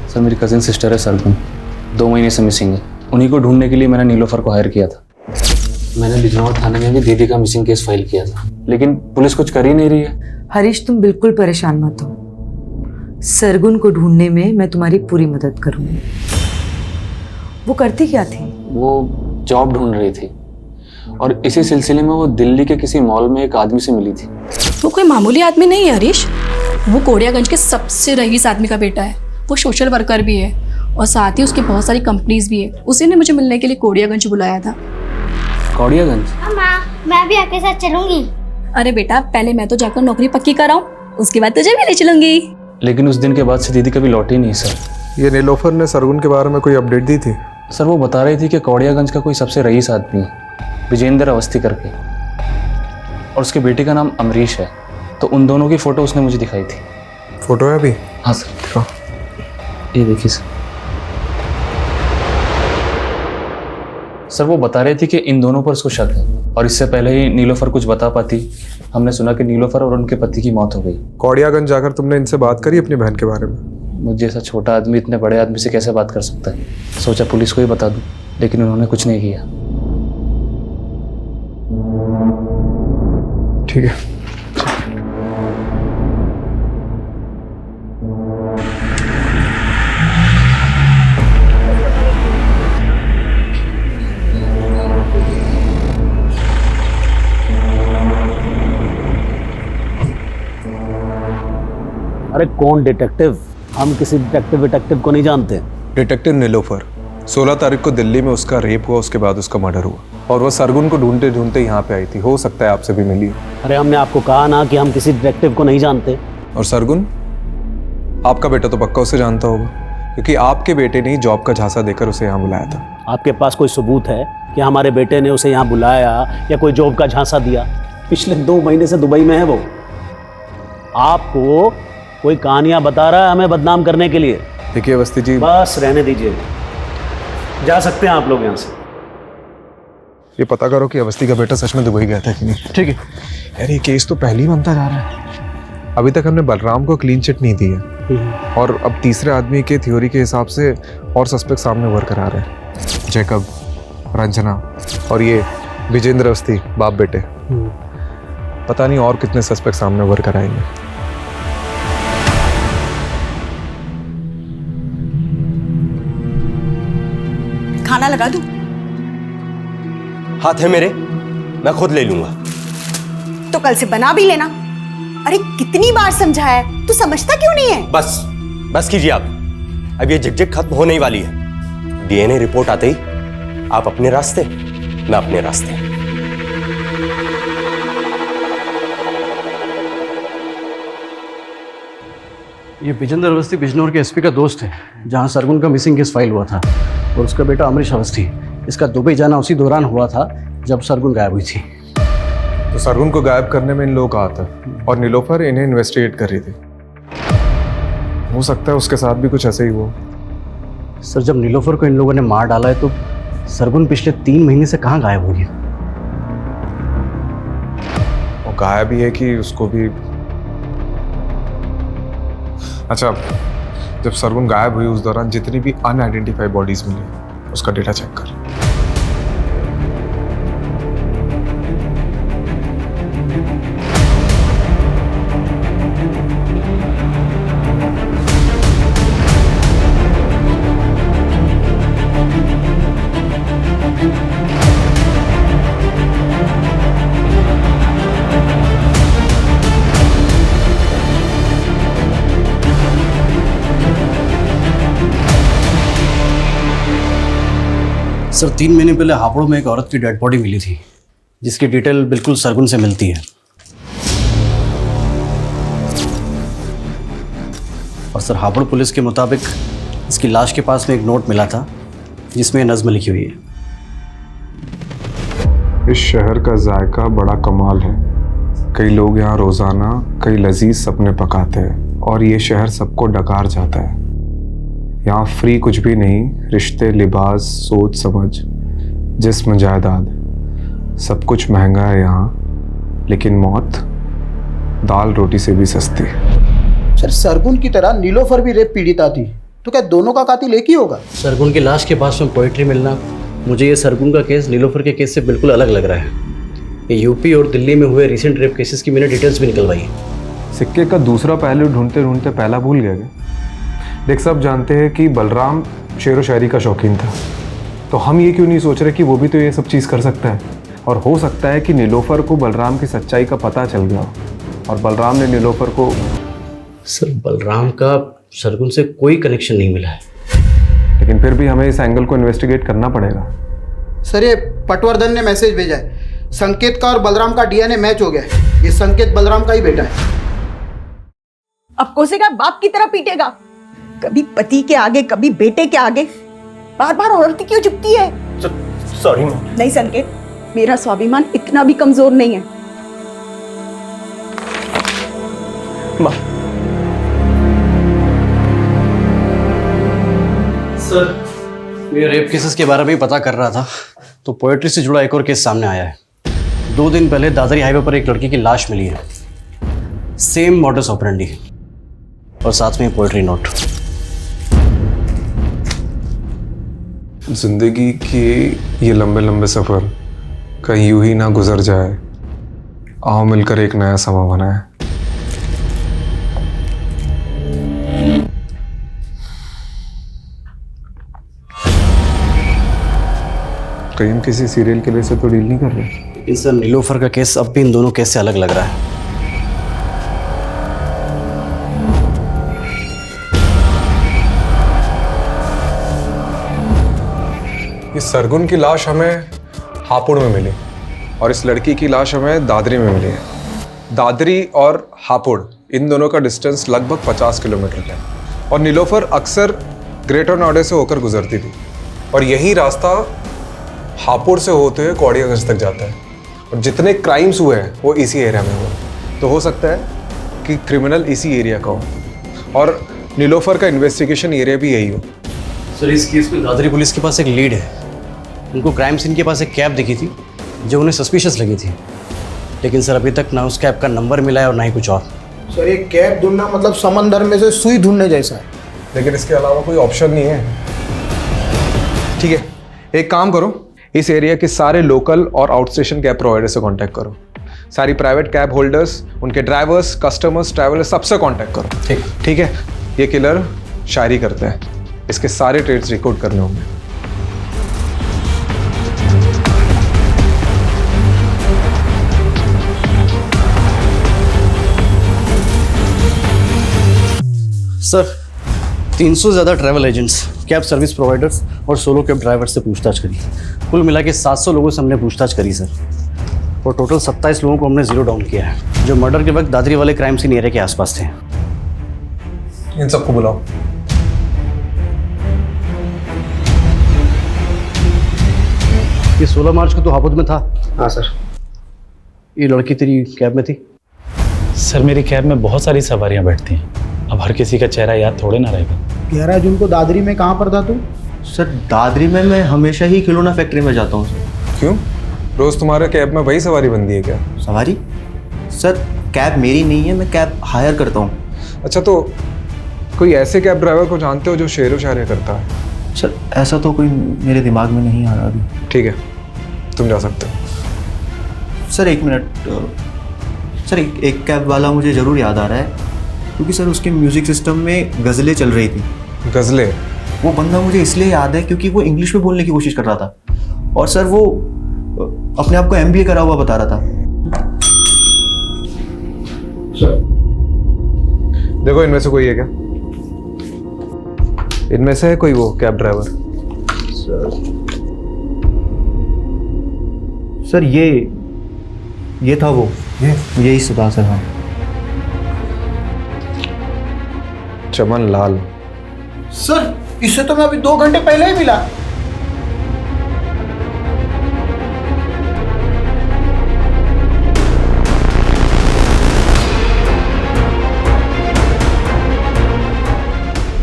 सर मेरी कजिन सिस्टर है सरगुन, 2 महीने से मिसिंग है। उन्हीं को ढूंढने के लिए मैंने नीलोफर को हायर किया था। मैंने बिजनौर थाने में भी दीदी का मिसिंग केस फाइल किया था, लेकिन पुलिस कुछ कर ही नहीं रही है। हरीश तुम बिल्कुल परेशान मत हो, सरगुन को ढूंढने में मैं तुम्हारी पूरी मदद करूंगी। वो करती क्या थी? वो जॉब ढूंढ रही थी और इसी सिलसिले में वो दिल्ली के किसी मॉल में एक आदमी से मिली थी। वो कोई मामूली आदमी नहीं है हरीश, वो कोड़ियागंज के सबसे रईस आदमी का बेटा है। वो सोशल वर्कर भी है और साथ ही उसकी बहुत सारी कंपनीज भी है। उसी ने मुझे मिलने के लिए कोड़ियागंज बुलाया था। कोड़ियागंज? माँ मैं भी आपके साथ चलूंगी। अरे बेटा पहले मैं तो जाकर नौकरी पक्की कराऊं, उसके बाद तुझे भी ले चलूंगी। लेकिन उस दिन के बाद से दीदी कभी लौटी नहीं सर। ये नीलोफर ने सरगुन के बारे में कोई अपडेट दी थी? सर वो बता रही थी कि कोड़ियागंज का कोई सबसे रईस आदमी है, विजेंद्र अवस्थी करके, और उसके बेटे का नाम अमरीश है। तो उन दोनों की फोटो उसने मुझे दिखाई थी। फोटो है अभी? हाँ सर, ये देखिए सर वो बता रही थी कि इन दोनों पर उसको शक है, और इससे पहले ही नीलोफर कुछ बता पाती, हमने सुना कि नीलोफर और उनके पति की मौत हो गई। कोड़ियागंज जाकर तुमने इनसे बात करी अपनी बहन के बारे में? मुझे जैसा छोटा आदमी इतने बड़े आदमी से कैसे बात कर सकता है? सोचा पुलिस को ही बता दूं, लेकिन उन्होंने कुछ नहीं किया। ठीक है। अरे कौन डिटेक्टिव? हम किसी डिटेक्टिव को नहीं जानते। डिटेक्टिव नीलोफर। 16 तारीख को दिल्ली में उसका रेप हुआ, उसके बाद उसका मर्डर हुआ, और वो सरगुन को ढूंढते ढूंढते यहाँ पे आई थी। हो सकता है आपसे भी मिली। अरे हमने आपको कहा ना कि हम किसी डिटेक्टिव को नहीं जानते। और सरगुन, आपका बेटा तो पक्का उसे जानता होगा, क्योंकि आपके बेटे ने ही जॉब का झांसा देकर उसे यहाँ बुलाया था। आपके पास कोई सबूत है कि हमारे बेटे ने उसे यहाँ बुलाया या कोई जॉब का झांसा दिया? पिछले 2 महीने से दुबई में है वो। आपको कोई कहानियां बता रहा है हमें बदनाम करने के लिए। देखिए अवस्थी जी, बस रहने दीजिए, जा सकते हैं आप लोग यहाँ से। ये पता करो कि अवस्थी का बेटा सच में दुबई गया था कि नहीं। ठीक है यार, ये केस तो पहले ही बनता जा रहा है। अभी तक हमने बलराम को क्लीन चिट नहीं दी है, और अब तीसरे आदमी के थ्योरी के हिसाब से और सस्पेक्ट सामने उभर कर आ रहे हैं। जैकब, रंजना और ये विजेंद्र अवस्थी, बाप बेटे। पता नहीं और कितने सस्पेक्ट सामने उभर कर आएंगे। खाना लगा दूं? हाथ है मेरे, मैं खुद ले लूंगा। तो कल से बना भी लेना। अरे कितनी बार समझाया है, तू समझता क्यों नहीं है? बस कीजिए आप, अब ये झिकझिक खत्म होने ही वाली है। डीएनए रिपोर्ट आते ही आप अपने रास्ते, मैं अपने रास्ते। ये विजेंद्र अवस्थी बिजनौर के एसपी का दोस्त है, जहां सरगुन का मिसिंग केस फाइल हुआ था, और उसका बेटा अमरीश अवस्थी। इसका दुबई जाना उसी दौरान हुआ था जब सरगुन गायब हुई थी। तो सरगुन को गायब करने में इन लोगों का हाथ है, और नीलोफर इन्हें इन्वेस्टिगेट कर रही थी। हो सकता है उसके साथ भी कुछ ऐसे ही हुआ। सर जब नीलोफर को इन लोगों ने मार डाला है, तो सरगुन पिछले 3 महीने से कहाँ गायब हो गया? वो गायब ही है कि उसको भी। अच्छा, जब सरगुन गायब हुई उस दौरान जितनी भी अनआइडेंटिफाइड बॉडीज मिली, उसका डेटा चेक कर। सर 3 महीने पहले हापुड़ में एक औरत की डेड बॉडी मिली थी, जिसकी डिटेल बिल्कुल सरगुन से मिलती है। और सर हापुड़ पुलिस के मुताबिक इसकी लाश के पास में एक नोट मिला था जिसमें नज़्म लिखी हुई है। इस शहर का जायका बड़ा कमाल है। कई लोग यहाँ रोजाना कई लजीज सपने पकाते हैं और ये शहर सबको डकार जाता है। यहाँ फ्री कुछ भी नहीं, रिश्ते, लिबास, सोच समझ, जिस्म, जायदाद, सब कुछ महंगा है यहाँ, लेकिन मौत दाल रोटी से भी सस्ती है। सर सरगुन की तरह नीलोफर भी रेप पीड़िता थी, तो क्या दोनों का कातिल एक ही होगा? सरगुन की लाश के पास में पोइट्री मिलना, मुझे ये सरगुन का केस नीलोफर के केस से बिल्कुल अलग लग रहा है। ये यूपी और दिल्ली में हुए रिसेंट रेप केसेस की मैंने डिटेल्स भी निकलवाई है। सिक्के का दूसरा पहलू ढूंढते ढूंढते पहला भूल गया क्या? देख, सब जानते हैं कि बलराम शेर व शायरी का शौकीन था, तो हम ये क्यों नहीं सोच रहे कि वो भी तो ये सब चीज़ कर सकता है। और हो सकता है कि नीलोफर को बलराम की सच्चाई का पता चल गया और बलराम ने नीलोफर को। सर बलराम का सरगुन से कोई कनेक्शन नहीं मिला है, लेकिन फिर भी हमें इस एंगल को इन्वेस्टिगेट करना पड़ेगा। सर ये पटवर्धन ने मैसेज भेजा है, संकेत का और बलराम का डीएनए मैच हो गया है। ये संकेत बलराम का ही बेटा है। अब कोसेगा बाप की तरह पीटेगा, कभी पति के आगे कभी बेटे के आगे, बार बार औरत क्यों झुकती है? सॉरी माँ। नहीं संकेत, मेरा स्वाभिमान इतना भी कमजोर नहीं है। माँ। सर मैं रेप केसेस के बारे में ही पता कर रहा था तो पोएट्री से जुड़ा एक और केस सामने आया है। 2 दिन पहले दादरी हाईवे पर एक लड़की की लाश मिली है, सेम मॉडस ऑपरेंडी और साथ में पोएट्री नोट। जिंदगी के ये लंबे लंबे सफ़र कहीं यूं ही ना गुजर जाए, आओ मिलकर एक नया समा बनाए। कहीं हम किसी सीरियल किलर से तो डील नहीं कर रहे। लेकिन सर नीलोफर का केस अब भी इन दोनों केस से अलग लग रहा है। ये सरगुन की लाश हमें हापुड़ में मिली और इस लड़की की लाश हमें दादरी में मिली है। दादरी और हापुड़ इन दोनों का डिस्टेंस लगभग 50 किलोमीटर है और नीलोफर अक्सर ग्रेटर नोएडा से होकर गुजरती थी और यही रास्ता हापुड़ से होते हुए कौड़ियागंज तक जाता है और जितने क्राइम्स हुए हैं वो इसी एरिया में हुए। तो हो सकता है कि क्रिमिनल इसी एरिया का हो और नीलोफर का इन्वेस्टिगेशन एरिया भी यही हो। सर इस केस में दादरी पुलिस के पास एक लीड है। उनको क्राइम सीन के पास एक कैब दिखी थी जो उन्हें सस्पिशियस लगी थी, लेकिन सर अभी तक ना उस कैब का नंबर मिला है और ना ही कुछ और। सर ये कैब ढूंढना मतलब समंदर में से सुई ढूंढने जैसा है। लेकिन इसके अलावा कोई ऑप्शन नहीं है। ठीक है, एक काम करो, इस एरिया के सारे लोकल और आउटस्टेशन कैब प्रोवाइडर से कांटेक्ट करो। सारी प्राइवेट कैब होल्डर्स, उनके ड्राइवर्स, कस्टमर्स, ट्रैवलर्स सबसे कांटेक्ट करो। ठीक है। ये किलर शायरी करता है, इसके सारे ट्रेड्स रिकॉर्ड करने होंगे। सर 300 से ज़्यादा travel agents, cab service providers और सोलो कैब ड्राइवर से पूछताछ करी। कुल मिला के 700 लोगों से हमने पूछताछ करी सर, और टोटल 27 लोगों को हमने जीरो डाउन किया है जो मर्डर के वक्त दादरी वाले क्राइम सीन एरिया के आसपास थे। इन सबको बुलाओ। ये 16 मार्च को तो हापुड़ में था। हाँ सर। ये लड़की तेरी कैब में थी? सर मेरी कैब में बहुत सारी सवारियां बैठती हैं, अब हर किसी का चेहरा याद थोड़े ना रहेगा। 11 जून को दादरी में कहाँ पर था तू? सर दादरी में मैं हमेशा ही खिलौना फैक्ट्री में जाता हूँ सर। क्यों? रोज तुम्हारे कैब में वही सवारी बनती है क्या? सवारी? सर कैब मेरी नहीं है, मैं कैब हायर करता हूँ। अच्छा, तो कोई ऐसे कैब ड्राइवर को जानते हो जो शेर व शायरी करता है? सर ऐसा तो कोई मेरे दिमाग में नहीं आ रहा अभी। ठीक है, तुम जा सकते हो। सर 1 मिनट सर, एक कैब वाला मुझे ज़रूर याद आ रहा है, क्योंकि सर उसके म्यूज़िक सिस्टम में गज़लें चल रही थी। गज़लें? वो बंदा मुझे इसलिए याद है क्योंकि वो इंग्लिश में बोलने की कोशिश कर रहा था और सर वो अपने आप को MBA करा हुआ बता रहा था। देखो इनमें से कोई है क्या? इनमें से है कोई वो कैब ड्राइवर? सर सर ये था वो, यही सदा सर। हाँ चमन लाल। सर इससे तो मैं अभी 2 घंटे पहले ही मिला।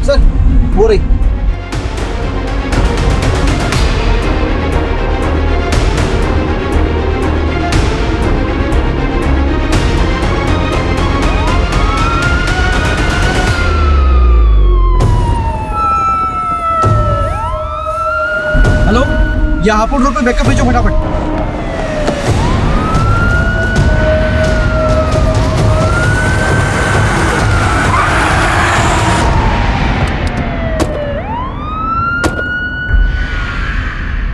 सर वो रही। हेलो, यहाँ हापुड़ रोड पे बैकअप भेजो फटाफट।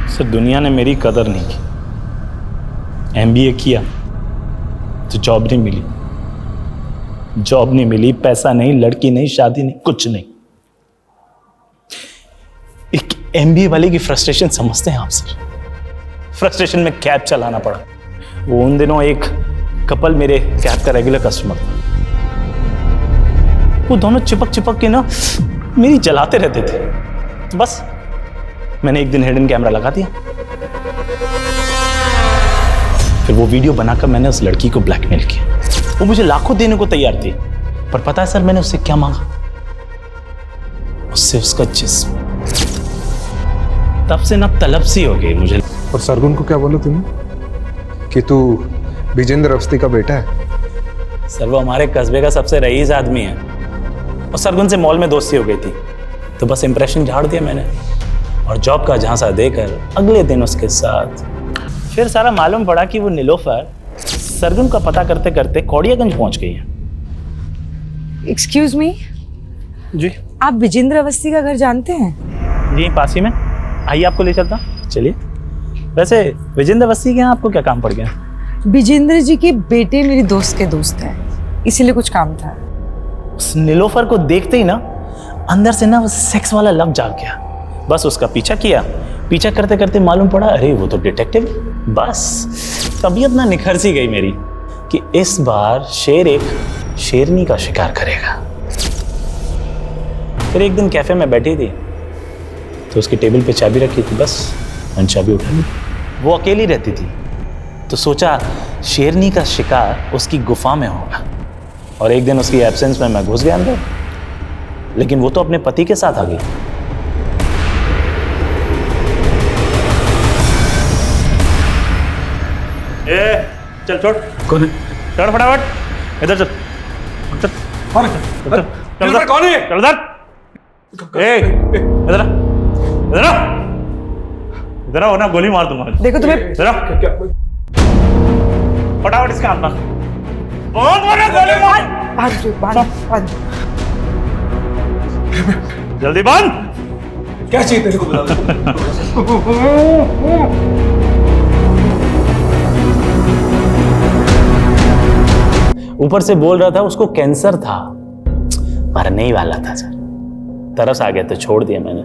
सर दुनिया ने मेरी कदर नहीं की। MBA किया तो जॉब नहीं मिली, जॉब नहीं मिली, पैसा नहीं, लड़की नहीं, शादी नहीं, कुछ नहीं। एक MBA वाले की फ्रस्ट्रेशन समझते हैं आप सर? फ्रस्ट्रेशन में कैब चलाना पड़ा। वो उन दिनों एक कपल मेरे कैब का रेगुलर कस्टमर था। वो दोनों चिपक चिपक के ना मेरी जलाते रहते थे। तो बस मैंने एक दिन हिडन कैमरा लगा दिया। फिर वो वीडियो बनाकर मैंने उस लड़की को ब्लैकमेल किया। वो मुझे लाखों देने को तैयार थी, पर पता है सर मैंने उससे क्या मांगा? उससे उसका जिस्म। तब से ना तलब सी हो गई मुझे। और सरगुन को क्या बोला तूने कि तू विजेंद्र अवस्थी का बेटा है? सर वो हमारे कस्बे का सबसे रईस आदमी है और सरगुन से मॉल में दोस्ती हो गई थी, तो बस इंप्रेशन झाड़ दिया मैंने और जॉब का झांसा देकर अगले दिन उसके साथ। फिर सारा मालूम पड़ा कि वो नीलोफर सरगुन का पता करते करते कौड़ियागंज पहुंच गई है। एक्सक्यूज मी जी, आप विजेंद्र अवस्थी का घर जानते हैं? जी पास ही में, आइए आपको ले चलता। चलिए। वैसे विजेंद्र अवस्थी के यहाँ आपको क्या काम पड़ गया? विजेंद्र जी के बेटे मेरी दोस्त के दोस्त हैं, इसीलिए कुछ काम था। उस नीलोफर को देखते ही ना अंदर से ना वो सेक्स वाला लव जाग गया। बस उसका पीछा किया, पीछा करते करते मालूम पड़ा अरे वो तो डिटेक्टिव। बस तबीयत ना निखर सी गई मेरी कि इस बार शेर एक शेरनी का शिकार करेगा। फिर एक दिन कैफे में बैठी थी तो उसकी टेबल पे चाबी रखी थी, बस मैंने चाबी उठा ली। वो अकेली रहती थी तो सोचा शेरनी का शिकार उसकी गुफा में होगा, और एक दिन उसकी एब्सेंस में मैं घुस गया अंदर, लेकिन वो तो अपने पति के साथ आ गई। चल छोड़। कौन है? चल फटाफट इधर चल। चल कौन है? चल इधर। कौन है? चल इधर। इधर इधर इधर आओ ना, गोली मार दूंगा। देखो तुम्हें इधर फटाफट इसके हाथ में बहुत बड़ा गोली मार। जल्दी बंद। क्या चाहिए तेरे को? ऊपर से बोल रहा था उसको कैंसर था, मरने ही वाला था सर। तरस आ गया तो छोड़ दिया मैंने।